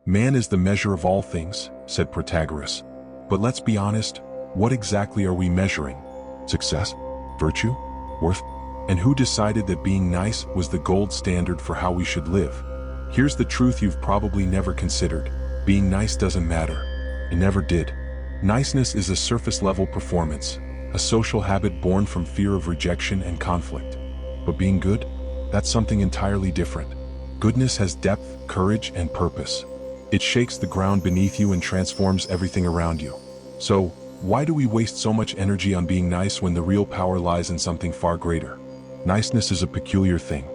Man is the measure of all things, said Protagoras. But let's be honest, what exactly are we measuring? Success? Virtue? Worth? And who decided that being nice was the gold standard for how we should live? Here's the truth you've probably never considered. Being nice doesn't matter. It never did. Niceness is a surface-level performance, a social habit born from fear of rejection and conflict. But being good? That's something entirely different. Goodness has depth, courage, and purpose. It shakes the ground beneath you and transforms everything around you. So, why do we waste so much energy on being nice when the real power lies in something far greater? Niceness is a peculiar thing.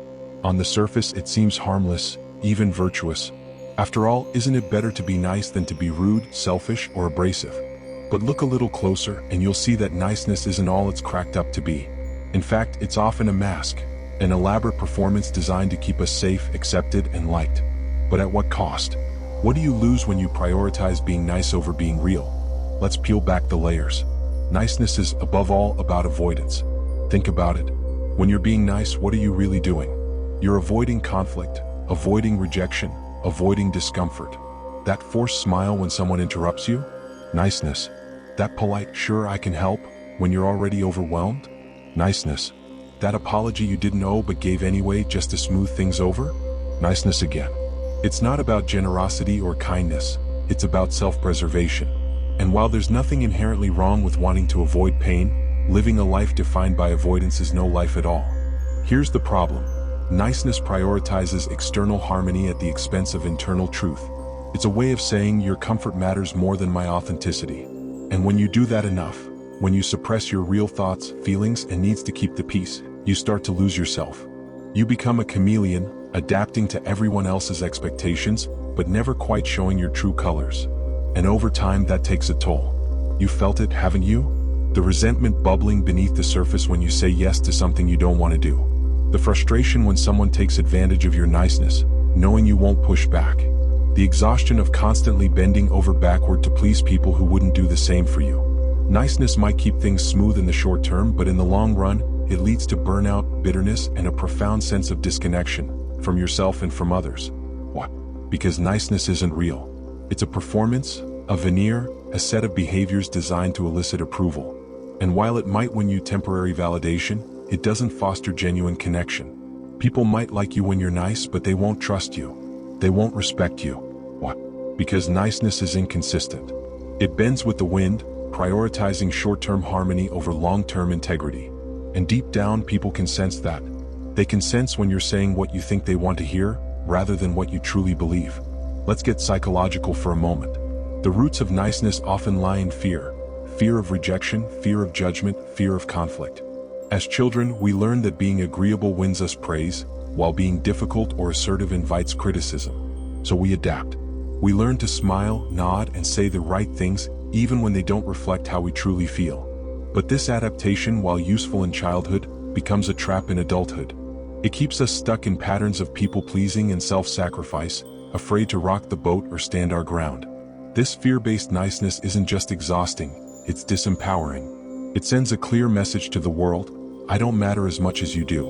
On the surface, it seems harmless, even virtuous. After all, isn't it better to be nice than to be rude, selfish, or abrasive? But look a little closer and you'll see that niceness isn't all it's cracked up to be. In fact, it's often a mask, an elaborate performance designed to keep us safe, accepted, and liked. But at what cost? What do you lose when you prioritize being nice over being real? Let's peel back the layers. Niceness is, above all, about avoidance. Think about it. When you're being nice, what are you really doing? You're avoiding conflict, avoiding rejection, avoiding discomfort. That forced smile when someone interrupts you? Niceness. That polite, sure I can help, when you're already overwhelmed? Niceness. That apology you didn't owe but gave anyway just to smooth things over? Niceness again. It's not about generosity or kindness, it's about self-preservation. And while there's nothing inherently wrong with wanting to avoid pain, living a life defined by avoidance is no life at all. Here's the problem. Niceness prioritizes external harmony at the expense of internal truth. It's a way of saying your comfort matters more than my authenticity. And when you do that enough, when you suppress your real thoughts, feelings, and needs to keep the peace, you start to lose yourself. You become a chameleon, adapting to everyone else's expectations, but never quite showing your true colors. And over time, that takes a toll. You felt it, haven't you? The resentment bubbling beneath the surface when you say yes to something you don't want to do. The frustration when someone takes advantage of your niceness, knowing you won't push back. The exhaustion of constantly bending over backward to please people who wouldn't do the same for you. Niceness might keep things smooth in the short term, but in the long run, it leads to burnout, bitterness, and a profound sense of disconnection from yourself and from others. Why? Because niceness isn't real. It's a performance, a veneer, a set of behaviors designed to elicit approval. And while it might win you temporary validation, it doesn't foster genuine connection. People might like you when you're nice, but they won't trust you. They won't respect you. Why? Because niceness is inconsistent. It bends with the wind, prioritizing short-term harmony over long-term integrity. And deep down, people can sense that. They can sense when you're saying what you think they want to hear, rather than what you truly believe. Let's get psychological for a moment. The roots of niceness often lie in fear. Fear of rejection, fear of judgment, fear of conflict. As children, we learn that being agreeable wins us praise, while being difficult or assertive invites criticism. So we adapt. We learn to smile, nod, and say the right things, even when they don't reflect how we truly feel. But this adaptation, while useful in childhood, becomes a trap in adulthood. It keeps us stuck in patterns of people-pleasing and self-sacrifice, afraid to rock the boat or stand our ground. This fear-based niceness isn't just exhausting, it's disempowering. It sends a clear message to the world: I don't matter as much as you do.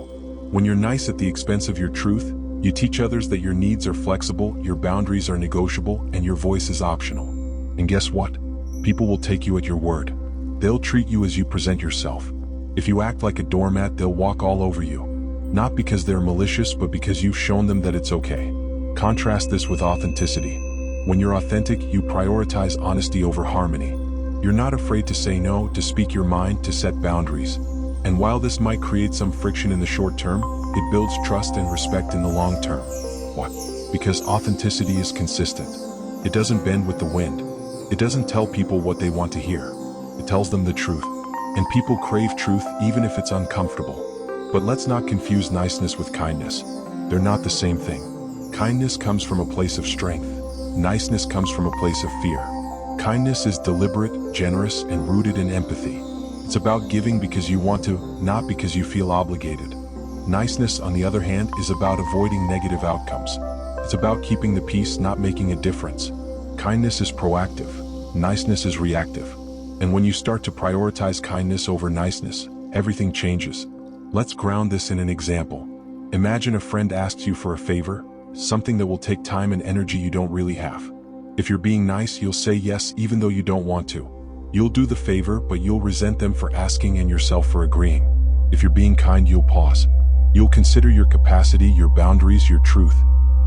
When you're nice at the expense of your truth, you teach others that your needs are flexible, your boundaries are negotiable, and your voice is optional. And guess what? People will take you at your word. They'll treat you as you present yourself. If you act like a doormat, they'll walk all over you. Not because they're malicious, but because you've shown them that it's okay. Contrast this with authenticity. When you're authentic, you prioritize honesty over harmony. You're not afraid to say no, to speak your mind, to set boundaries. And while this might create some friction in the short term, it builds trust and respect in the long term. Why? Because authenticity is consistent. It doesn't bend with the wind. It doesn't tell people what they want to hear. It tells them the truth. And people crave truth even if it's uncomfortable. But let's not confuse niceness with kindness. They're not the same thing. Kindness comes from a place of strength. Niceness comes from a place of fear. Kindness is deliberate, generous, and rooted in empathy. It's about giving because you want to, not because you feel obligated. Niceness, on the other hand, is about avoiding negative outcomes. It's about keeping the peace, not making a difference. Kindness is proactive. Niceness is reactive. And when you start to prioritize kindness over niceness, everything changes. Let's ground this in an example. Imagine a friend asks you for a favor, something that will take time and energy you don't really have. If you're being nice, you'll say yes even though you don't want to. You'll do the favor, but you'll resent them for asking and yourself for agreeing. If you're being kind, you'll pause. You'll consider your capacity, your boundaries, your truth.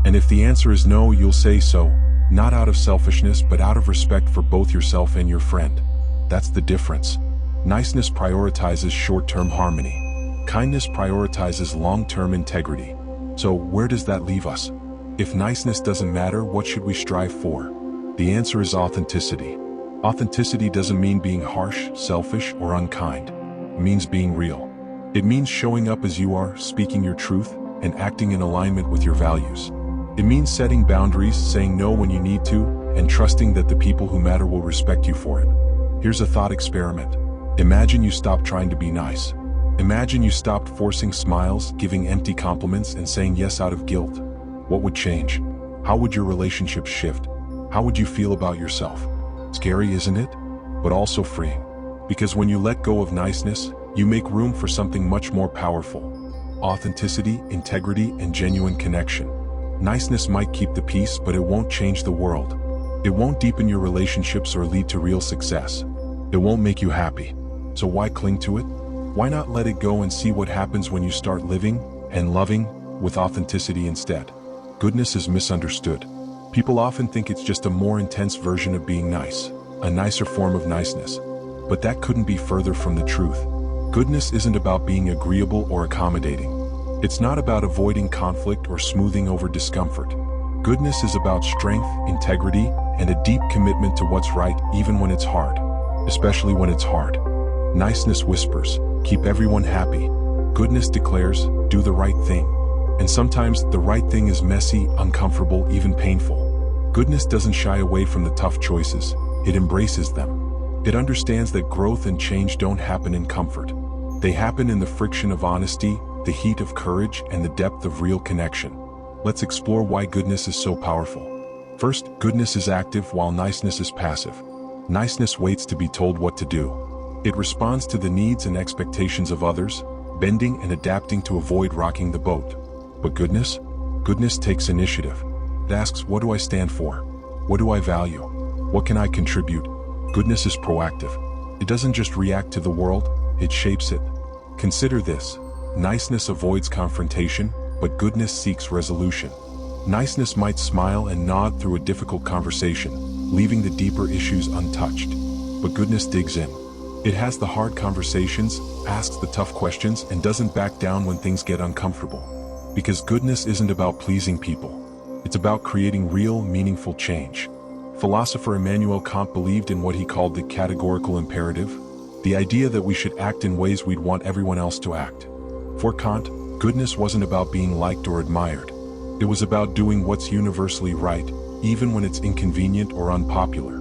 And if the answer is no, you'll say so, not out of selfishness, but out of respect for both yourself and your friend. That's the difference. Niceness prioritizes short-term harmony. Kindness prioritizes long-term integrity. So where does that leave us? If niceness doesn't matter, what should we strive for? The answer is authenticity. Authenticity doesn't mean being harsh, selfish, or unkind. It means being real. It means showing up as you are, speaking your truth, and acting in alignment with your values. It means setting boundaries, saying no when you need to, and trusting that the people who matter will respect you for it. Here's a thought experiment. Imagine you stopped trying to be nice. Imagine you stopped forcing smiles, giving empty compliments, and saying yes out of guilt. What would change? How would your relationships shift? How would you feel about yourself? Scary, isn't it? But also freeing. Because when you let go of niceness, you make room for something much more powerful. Authenticity, integrity, and genuine connection. Niceness might keep the peace, but it won't change the world. It won't deepen your relationships or lead to real success. It won't make you happy. So why cling to it? Why not let it go and see what happens when you start living and loving with authenticity instead? Goodness is misunderstood. People often think it's just a more intense version of being nice, a nicer form of niceness. But that couldn't be further from the truth. Goodness isn't about being agreeable or accommodating. It's not about avoiding conflict or smoothing over discomfort. Goodness is about strength, integrity, and a deep commitment to what's right even when it's hard. Especially when it's hard. Niceness whispers, keep everyone happy. Goodness declares, do the right thing. And sometimes the right thing is messy, uncomfortable, even painful. Goodness doesn't shy away from the tough choices, it embraces them. It understands that growth and change don't happen in comfort. They happen in the friction of honesty, the heat of courage, and the depth of real connection. Let's explore why goodness is so powerful. First, goodness is active while niceness is passive. Niceness waits to be told what to do. It responds to the needs and expectations of others, bending and adapting to avoid rocking the boat. But goodness? Goodness takes initiative. It asks, what do I stand for? What do I value? What can I contribute? Goodness is proactive. It doesn't just react to the world, it shapes it. Consider this. Niceness avoids confrontation, but goodness seeks resolution. Niceness might smile and nod through a difficult conversation, leaving the deeper issues untouched. But goodness digs in. It has the hard conversations, asks the tough questions, and doesn't back down when things get uncomfortable. Because goodness isn't about pleasing people. It's about creating real, meaningful change. Philosopher Immanuel Kant believed in what he called the categorical imperative, the idea that we should act in ways we'd want everyone else to act. For Kant, goodness wasn't about being liked or admired. It was about doing what's universally right, even when it's inconvenient or unpopular.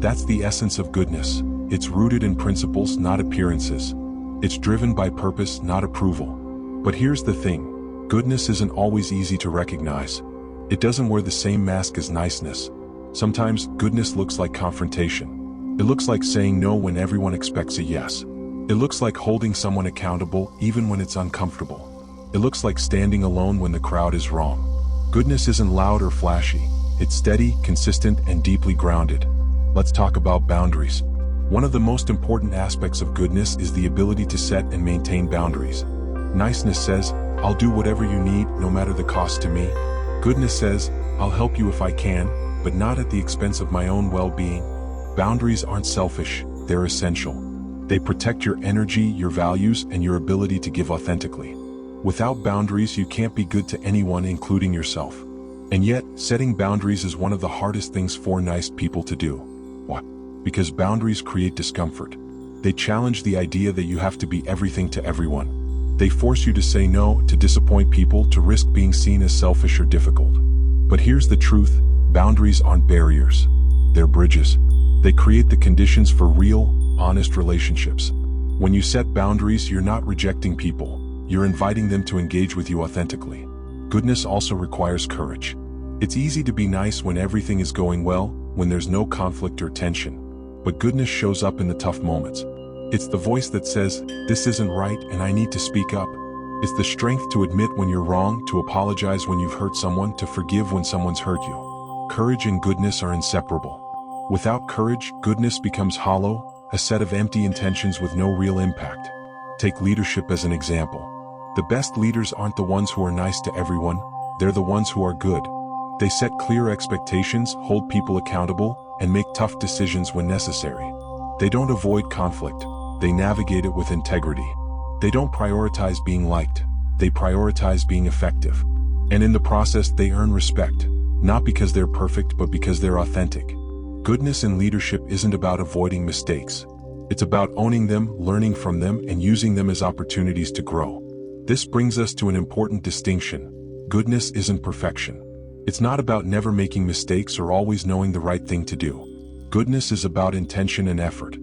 That's the essence of goodness. It's rooted in principles, not appearances. It's driven by purpose, not approval. But here's the thing. Goodness isn't always easy to recognize. It doesn't wear the same mask as niceness. Sometimes, goodness looks like confrontation. It looks like saying no when everyone expects a yes. It looks like holding someone accountable even when it's uncomfortable. It looks like standing alone when the crowd is wrong. Goodness isn't loud or flashy. It's steady, consistent, and deeply grounded. Let's talk about boundaries. One of the most important aspects of goodness is the ability to set and maintain boundaries. Niceness says, I'll do whatever you need, no matter the cost to me. Goodness says, I'll help you if I can, but not at the expense of my own well-being. Boundaries aren't selfish, they're essential. They protect your energy, your values, and your ability to give authentically. Without boundaries, you can't be good to anyone, including yourself. And yet, setting boundaries is one of the hardest things for nice people to do. Why? Because boundaries create discomfort. They challenge the idea that you have to be everything to everyone. They force you to say no, to disappoint people, to risk being seen as selfish or difficult. But here's the truth, boundaries aren't barriers. They're bridges. They create the conditions for real, honest relationships. When you set boundaries, you're not rejecting people. You're inviting them to engage with you authentically. Goodness also requires courage. It's easy to be nice when everything is going well, when there's no conflict or tension. But goodness shows up in the tough moments. It's the voice that says, this isn't right and I need to speak up. It's the strength to admit when you're wrong, to apologize when you've hurt someone, to forgive when someone's hurt you. Courage and goodness are inseparable. Without courage, goodness becomes hollow, a set of empty intentions with no real impact. Take leadership as an example. The best leaders aren't the ones who are nice to everyone, they're the ones who are good. They set clear expectations, hold people accountable, and make tough decisions when necessary. They don't avoid conflict, they navigate it with integrity. They don't prioritize being liked, they prioritize being effective. And in the process, they earn respect, not because they're perfect, but because they're authentic. Goodness in leadership isn't about avoiding mistakes. It's about owning them, learning from them, and using them as opportunities to grow. This brings us to an important distinction. Goodness isn't perfection. It's not about never making mistakes or always knowing the right thing to do. Goodness is about intention and effort.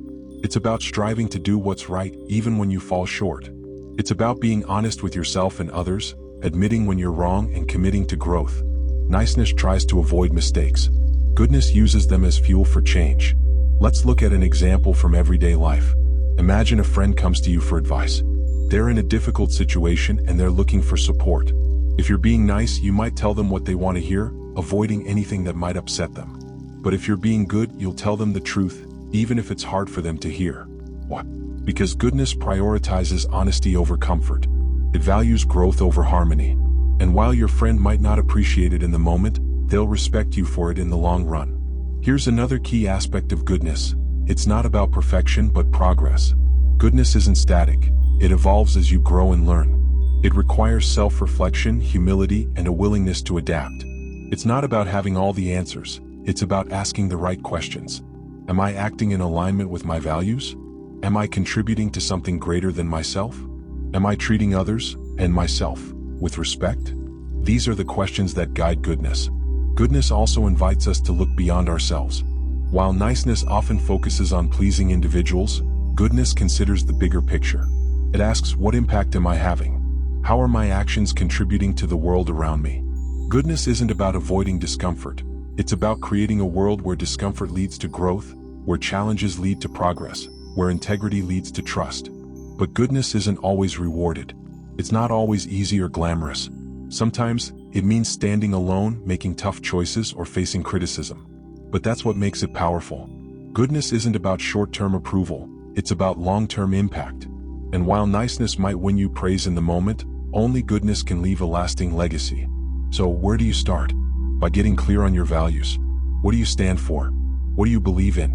It's about striving to do what's right even when you fall short. It's about being honest with yourself and others, admitting when you're wrong and committing to growth. Niceness tries to avoid mistakes. Goodness uses them as fuel for change. Let's look at an example from everyday life. Imagine a friend comes to you for advice. They're in a difficult situation and they're looking for support. If you're being nice, you might tell them what they want to hear, avoiding anything that might upset them. But if you're being good, you'll tell them the truth, even if it's hard for them to hear. Why? Because goodness prioritizes honesty over comfort. It values growth over harmony. And while your friend might not appreciate it in the moment, they'll respect you for it in the long run. Here's another key aspect of goodness. It's not about perfection, but progress. Goodness isn't static. It evolves as you grow and learn. It requires self-reflection, humility, and a willingness to adapt. It's not about having all the answers. It's about asking the right questions. Am I acting in alignment with my values? Am I contributing to something greater than myself? Am I treating others, and myself, with respect? These are the questions that guide goodness. Goodness also invites us to look beyond ourselves. While niceness often focuses on pleasing individuals, goodness considers the bigger picture. It asks, what impact am I having? How are my actions contributing to the world around me? Goodness isn't about avoiding discomfort. It's about creating a world where discomfort leads to growth, where challenges lead to progress, where integrity leads to trust. But goodness isn't always rewarded. It's not always easy or glamorous. Sometimes, it means standing alone, making tough choices, or facing criticism. But that's what makes it powerful. Goodness isn't about short-term approval, it's about long-term impact. And while niceness might win you praise in the moment, only goodness can leave a lasting legacy. So where do you start? By getting clear on your values. What do you stand for? What do you believe in?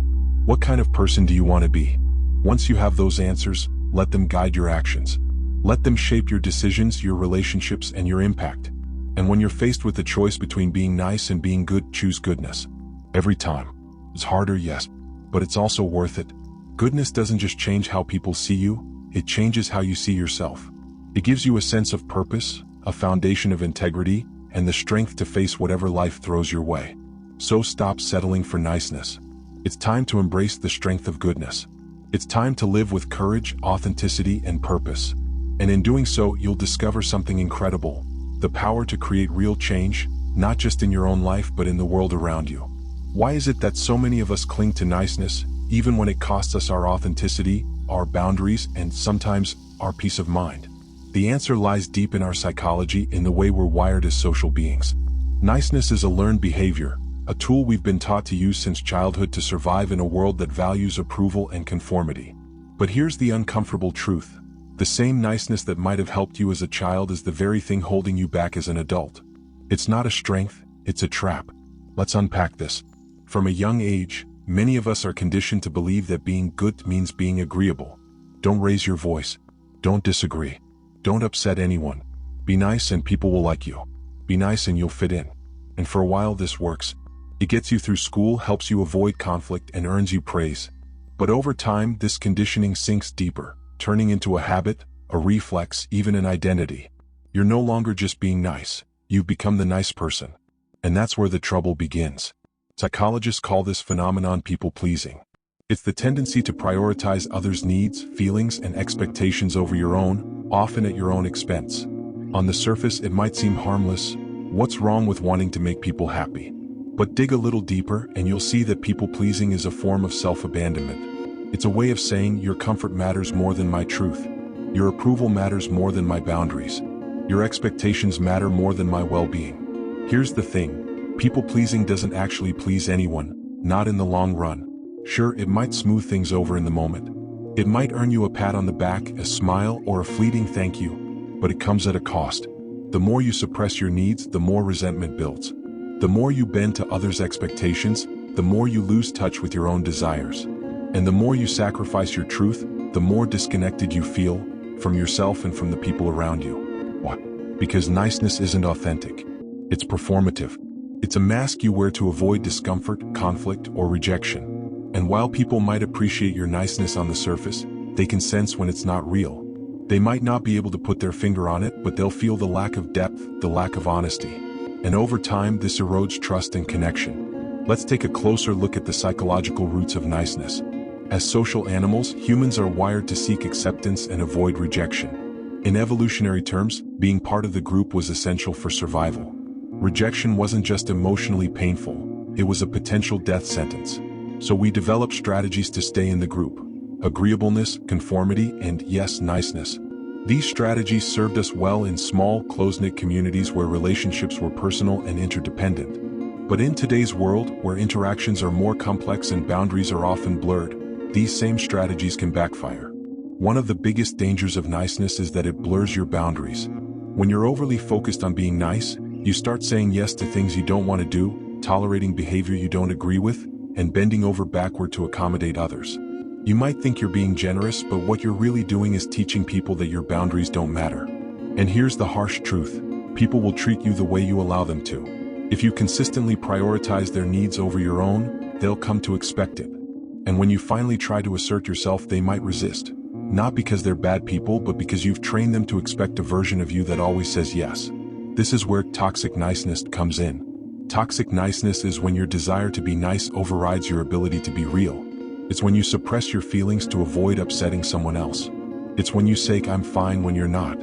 What kind of person do you want to be? Once you have those answers, let them guide your actions. Let them shape your decisions, your relationships, and your impact. And when you're faced with the choice between being nice and being good, choose goodness. Every time. It's harder, yes, but it's also worth it. Goodness doesn't just change how people see you, it changes how you see yourself. It gives you a sense of purpose, a foundation of integrity, and the strength to face whatever life throws your way. So stop settling for niceness. It's time to embrace the strength of goodness. It's time to live with courage, authenticity, and purpose. And in doing so, you'll discover something incredible. The power to create real change, not just in your own life, but in the world around you. Why is it that so many of us cling to niceness, even when it costs us our authenticity, our boundaries, and sometimes our peace of mind? The answer lies deep in our psychology, in the way we're wired as social beings. Niceness is a learned behavior, a tool we've been taught to use since childhood to survive in a world that values approval and conformity. But here's the uncomfortable truth. The same niceness that might have helped you as a child is the very thing holding you back as an adult. It's not a strength, it's a trap. Let's unpack this. From a young age, many of us are conditioned to believe that being good means being agreeable. Don't raise your voice. Don't disagree. Don't upset anyone. Be nice and people will like you. Be nice and you'll fit in. And for a while this works. It gets you through school, helps you avoid conflict, and earns you praise. But over time, this conditioning sinks deeper, turning into a habit, a reflex, even an identity. You're no longer just being nice. You've become the nice person. And that's where the trouble begins. Psychologists call this phenomenon people-pleasing. It's the tendency to prioritize others' needs, feelings, and expectations over your own, often at your own expense. On the surface, it might seem harmless. What's wrong with wanting to make people happy? But dig a little deeper and you'll see that people-pleasing is a form of self-abandonment. It's a way of saying your comfort matters more than my truth. Your approval matters more than my boundaries. Your expectations matter more than my well-being. Here's the thing. People-pleasing doesn't actually please anyone, not in the long run. Sure, it might smooth things over in the moment. It might earn you a pat on the back, a smile, or a fleeting thank you, but it comes at a cost. The more you suppress your needs, the more resentment builds. The more you bend to others' expectations, the more you lose touch with your own desires. And the more you sacrifice your truth, the more disconnected you feel from yourself and from the people around you. Why? Because niceness isn't authentic. It's performative. It's a mask you wear to avoid discomfort, conflict, or rejection. And while people might appreciate your niceness on the surface, they can sense when it's not real. They might not be able to put their finger on it, but they'll feel the lack of depth, the lack of honesty. And over time, this erodes trust and connection. Let's take a closer look at the psychological roots of niceness. As social animals, humans are wired to seek acceptance and avoid rejection. In evolutionary terms, being part of the group was essential for survival. Rejection wasn't just emotionally painful, it was a potential death sentence. So we developed strategies to stay in the group. Agreeableness, conformity, and yes, niceness. These strategies served us well in small, close-knit communities where relationships were personal and interdependent. But in today's world, where interactions are more complex and boundaries are often blurred, these same strategies can backfire. One of the biggest dangers of niceness is that it blurs your boundaries. When you're overly focused on being nice, you start saying yes to things you don't want to do, tolerating behavior you don't agree with, and bending over backward to accommodate others. You might think you're being generous, but what you're really doing is teaching people that your boundaries don't matter. And here's the harsh truth. People will treat you the way you allow them to. If you consistently prioritize their needs over your own, they'll come to expect it. And when you finally try to assert yourself, they might resist. Not because they're bad people, but because you've trained them to expect a version of you that always says yes. This is where toxic niceness comes in. Toxic niceness is when your desire to be nice overrides your ability to be real. It's when you suppress your feelings to avoid upsetting someone else. It's when you say I'm fine when you're not.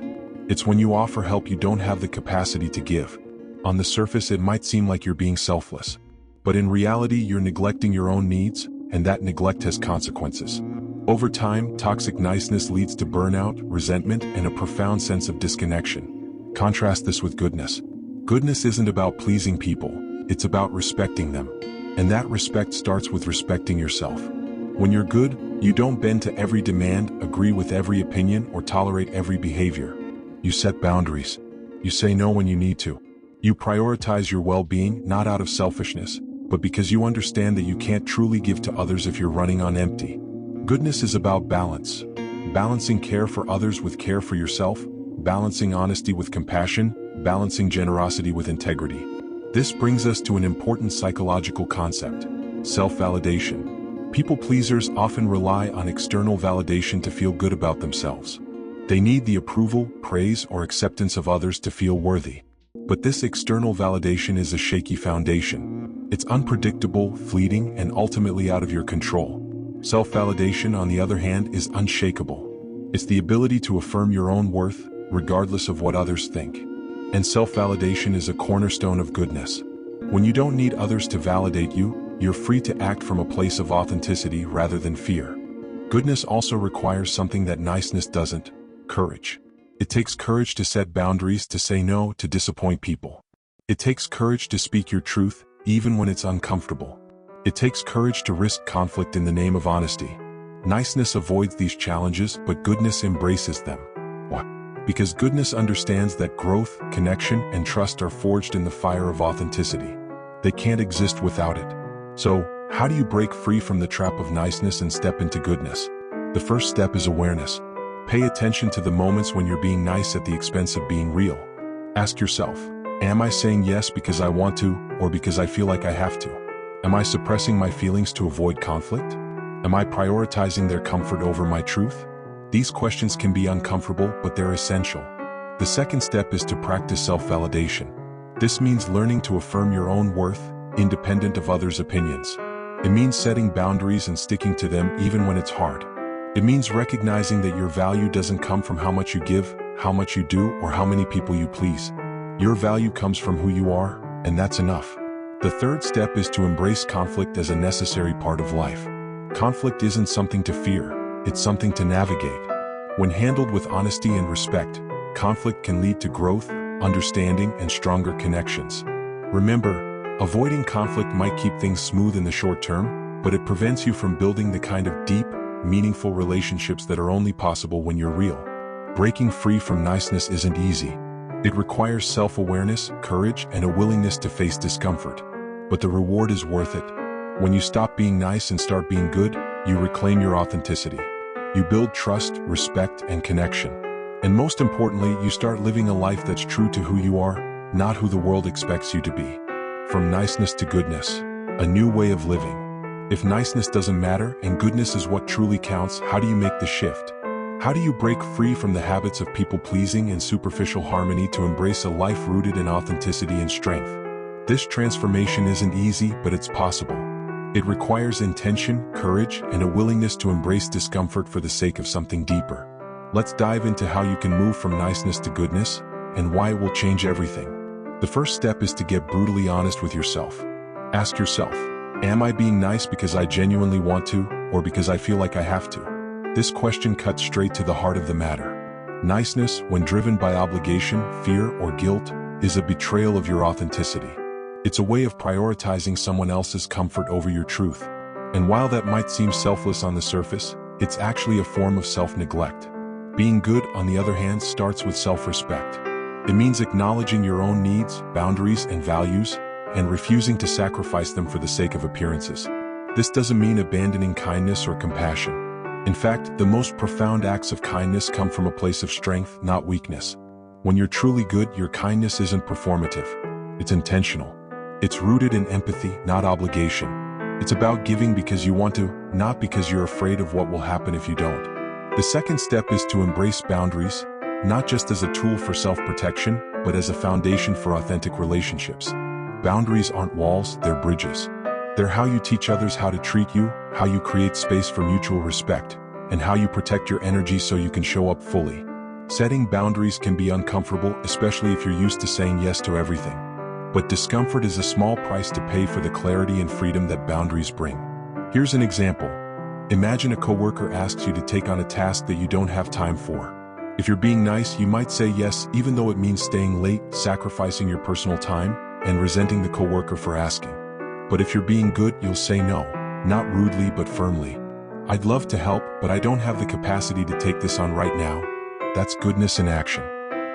It's when you offer help you don't have the capacity to give. On the surface, it might seem like you're being selfless. But in reality, you're neglecting your own needs, and that neglect has consequences. Over time, toxic niceness leads to burnout, resentment, and a profound sense of disconnection. Contrast this with goodness. Goodness isn't about pleasing people, it's about respecting them. And that respect starts with respecting yourself. When you're good, you don't bend to every demand, agree with every opinion, or tolerate every behavior. You set boundaries. You say no when you need to. You prioritize your well-being, not out of selfishness, but because you understand that you can't truly give to others if you're running on empty. Goodness is about balance. Balancing care for others with care for yourself, balancing honesty with compassion, balancing generosity with integrity. This brings us to an important psychological concept: self-validation. People-pleasers often rely on external validation to feel good about themselves. They need the approval, praise, or acceptance of others to feel worthy. But this external validation is a shaky foundation. It's unpredictable, fleeting, and ultimately out of your control. Self-validation, on the other hand, is unshakable. It's the ability to affirm your own worth, regardless of what others think. And self-validation is a cornerstone of goodness. When you don't need others to validate you, you're free to act from a place of authenticity rather than fear. Goodness also requires something that niceness doesn't: courage. It takes courage to set boundaries, to say no, to disappoint people. It takes courage to speak your truth, even when it's uncomfortable. It takes courage to risk conflict in the name of honesty. Niceness avoids these challenges, but goodness embraces them. Why? Because goodness understands that growth, connection, and trust are forged in the fire of authenticity. They can't exist without it. So, how do you break free from the trap of niceness and step into goodness? The first step is awareness. Pay attention to the moments when you're being nice at the expense of being real. Ask yourself, am I saying yes because I want to, or because I feel like I have to? Am I suppressing my feelings to avoid conflict? Am I prioritizing their comfort over my truth? These questions can be uncomfortable, but they're essential. The second step is to practice self-validation. This means learning to affirm your own worth, independent of others' opinions. It means setting boundaries and sticking to them even when it's hard. It means recognizing that your value doesn't come from how much you give, how much you do, or how many people you please. Your value comes from who you are, and that's enough. The third step is to embrace conflict as a necessary part of life. Conflict isn't something to fear, it's something to navigate. When handled with honesty and respect, conflict can lead to growth, understanding, and stronger connections. Remember, avoiding conflict might keep things smooth in the short term, but it prevents you from building the kind of deep, meaningful relationships that are only possible when you're real. Breaking free from niceness isn't easy. It requires self-awareness, courage, and a willingness to face discomfort. But the reward is worth it. When you stop being nice and start being good, you reclaim your authenticity. You build trust, respect, and connection. And most importantly, you start living a life that's true to who you are, not who the world expects you to be. From niceness to goodness, a new way of living. If niceness doesn't matter and goodness is what truly counts, how do you make the shift? How do you break free from the habits of people-pleasing and superficial harmony to embrace a life rooted in authenticity and strength? This transformation isn't easy, but it's possible. It requires intention, courage, and a willingness to embrace discomfort for the sake of something deeper. Let's dive into how you can move from niceness to goodness, and why it will change everything. The first step is to get brutally honest with yourself. Ask yourself, am I being nice because I genuinely want to, or because I feel like I have to? This question cuts straight to the heart of the matter. Niceness, when driven by obligation, fear, or guilt, is a betrayal of your authenticity. It's a way of prioritizing someone else's comfort over your truth. And while that might seem selfless on the surface, it's actually a form of self-neglect. Being good, on the other hand, starts with self-respect. It means acknowledging your own needs, boundaries, and values, and refusing to sacrifice them for the sake of appearances. This doesn't mean abandoning kindness or compassion. In fact, the most profound acts of kindness come from a place of strength, not weakness. When you're truly good, your kindness isn't performative. It's intentional. It's rooted in empathy, not obligation. It's about giving because you want to, not because you're afraid of what will happen if you don't. The second step is to embrace boundaries, not just as a tool for self-protection, but as a foundation for authentic relationships. Boundaries aren't walls, they're bridges. They're how you teach others how to treat you, how you create space for mutual respect, and how you protect your energy so you can show up fully. Setting boundaries can be uncomfortable, especially if you're used to saying yes to everything. But discomfort is a small price to pay for the clarity and freedom that boundaries bring. Here's an example. Imagine a coworker asks you to take on a task that you don't have time for. If you're being nice, you might say yes, even though it means staying late, sacrificing your personal time, and resenting the coworker for asking. But if you're being good, you'll say no, not rudely but firmly. I'd love to help, but I don't have the capacity to take this on right now. That's goodness in action.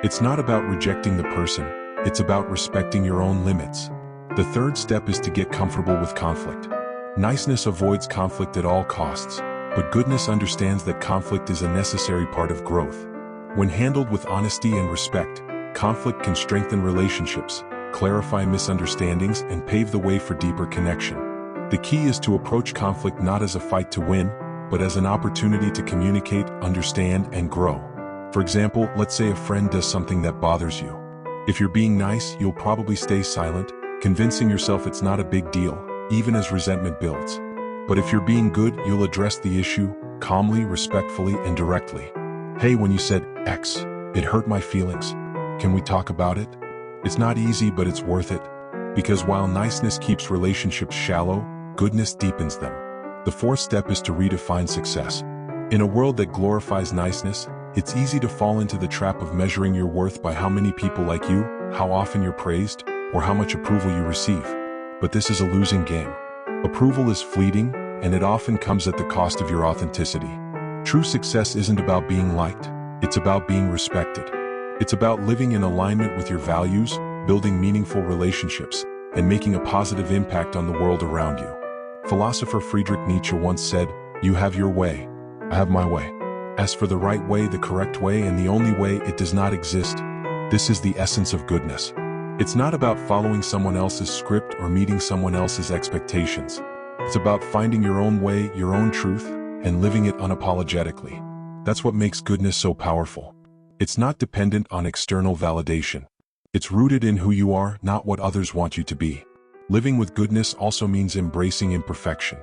It's not about rejecting the person, it's about respecting your own limits. The third step is to get comfortable with conflict. Niceness avoids conflict at all costs, but goodness understands that conflict is a necessary part of growth. When handled with honesty and respect, conflict can strengthen relationships, clarify misunderstandings, and pave the way for deeper connection. The key is to approach conflict not as a fight to win, but as an opportunity to communicate, understand, and grow. For example, let's say a friend does something that bothers you. If you're being nice, you'll probably stay silent, convincing yourself it's not a big deal, even as resentment builds. But if you're being good, you'll address the issue, calmly, respectfully, and directly. Hey, when you said X, it hurt my feelings. Can we talk about it? It's not easy, but it's worth it. Because while niceness keeps relationships shallow, goodness deepens them. The fourth step is to redefine success. In a world that glorifies niceness, it's easy to fall into the trap of measuring your worth by how many people like you, how often you're praised, or how much approval you receive. But this is a losing game. Approval is fleeting, and it often comes at the cost of your authenticity. True success isn't about being liked, it's about being respected. It's about living in alignment with your values, building meaningful relationships, and making a positive impact on the world around you. Philosopher Friedrich Nietzsche once said, "You have your way, I have my way. As for the right way, the correct way, and the only way, it does not exist." This is the essence of goodness. It's not about following someone else's script or meeting someone else's expectations. It's about finding your own way, your own truth, and living it unapologetically. That's what makes goodness so powerful. It's not dependent on external validation. It's rooted in who you are, not what others want you to be. Living with goodness also means embracing imperfection.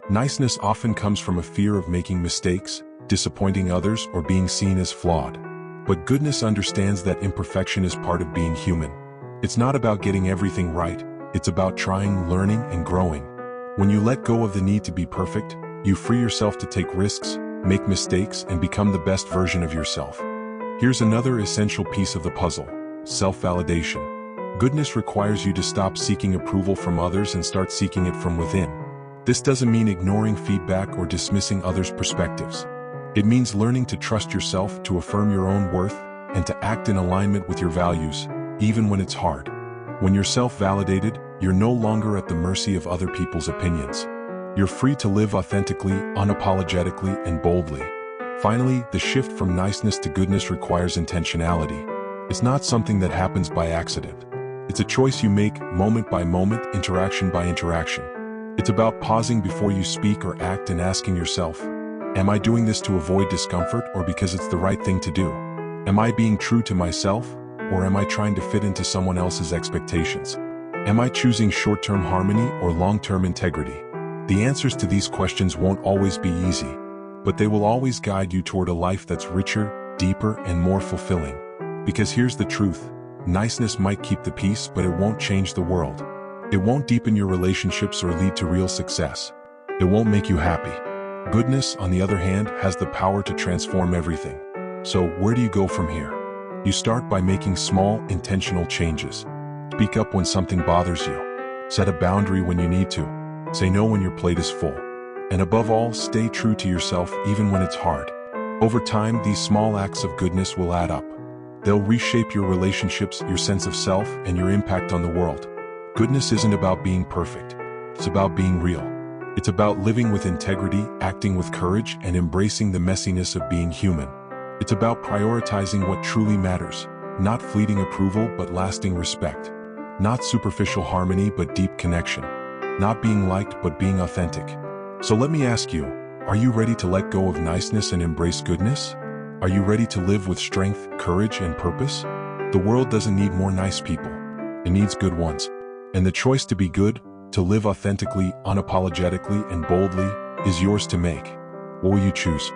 Niceness often comes from a fear of making mistakes, disappointing others, or being seen as flawed. But goodness understands that imperfection is part of being human. It's not about getting everything right, it's about trying, learning, and growing. When you let go of the need to be perfect, you free yourself to take risks, make mistakes, and become the best version of yourself. Here's another essential piece of the puzzle: self-validation. Goodness requires you to stop seeking approval from others and start seeking it from within. This doesn't mean ignoring feedback or dismissing others' perspectives. It means learning to trust yourself, to affirm your own worth, and to act in alignment with your values, even when it's hard. When you're self-validated, you're no longer at the mercy of other people's opinions. You're free to live authentically, unapologetically, and boldly. Finally, the shift from niceness to goodness requires intentionality. It's not something that happens by accident. It's a choice you make moment by moment, interaction by interaction. It's about pausing before you speak or act and asking yourself, am I doing this to avoid discomfort or because it's the right thing to do? Am I being true to myself, or am I trying to fit into someone else's expectations? Am I choosing short-term harmony or long-term integrity? The answers to these questions won't always be easy, but they will always guide you toward a life that's richer, deeper, and more fulfilling. Because here's the truth: niceness might keep the peace, but it won't change the world. It won't deepen your relationships or lead to real success. It won't make you happy. Goodness, on the other hand, has the power to transform everything. So where do you go from here? You start by making small, intentional changes. Speak up when something bothers you. Set a boundary when you need to. Say no when your plate is full. And above all, stay true to yourself even when it's hard. Over time, these small acts of goodness will add up. They'll reshape your relationships, your sense of self, and your impact on the world. Goodness isn't about being perfect. It's about being real. It's about living with integrity, acting with courage, and embracing the messiness of being human. It's about prioritizing what truly matters, not fleeting approval but lasting respect. Not superficial harmony but deep connection. Not being liked but being authentic. So let me ask you, are you ready to let go of niceness and embrace goodness? Are you ready to live with strength, courage, and purpose? The world doesn't need more nice people. It needs good ones. And the choice to be good, to live authentically, unapologetically, and boldly, is yours to make. What will you choose?